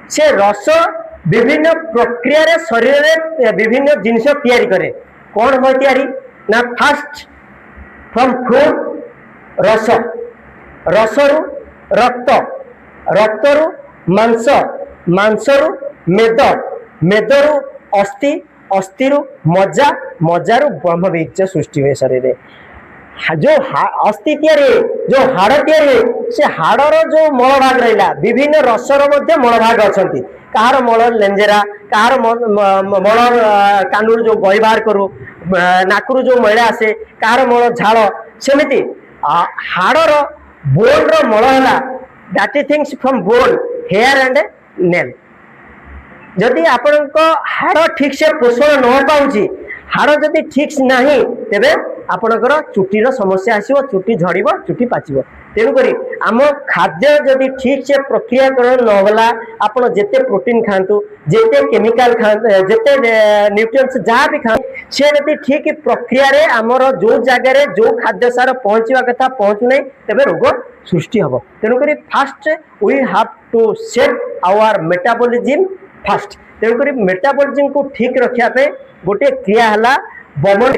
से रस विभिन्न प्रक्रिया रे शरीर रे विभिन्न जिनिस तैयारी करे कौन हो तैयारी ना फास्ट फ्रॉम फ्रूट रस रसरु रक्त रक्तरु मांस मांसरु मेद मेदरु अस्थि अस्थिरु मज्जा मज्जारु ब्रह्मबीज सृष्टि हुए शरीर जो अस्थि तैयारी जो हाड़ तैयारी से हाड़र जो मल भाग रहा विभिन्न रसर मल भाग अच्छा कहार मल लेंजेरा कहार मल कानुर जो गई बाहर करू नाकुरु जो मैला आसे कहार मल झाड़ सेमती हाड़र बोन रो मल है that is things from bone hair and nail जदि आपण हाड़ ठीक से पोषण न पाऊँच हाड़ जदि ठीक नहीं तेरे आपणकर चुटीर समस्या आसो चुटी झड़ चुटी पाचिब तेणुक आम खाद्य जदि ठीक से प्रक्रियाकरण नगला आपड़ जिते प्रोटीन खातु जिते केमिकल खाते जिते न्यूट्रिएंट्स जहाँ भी खा से जदि ठीक प्रक्रिया रे आमर जो जगार जो खाद्य सार पहुँचवा कथा पहुँचु ना तेरे रोग सृष्टि हम तेणुक fast we have to set our metabolism fast तेणुक मेटाबॉलिज्म को ठीक रखा गोटे क्रिया है बमन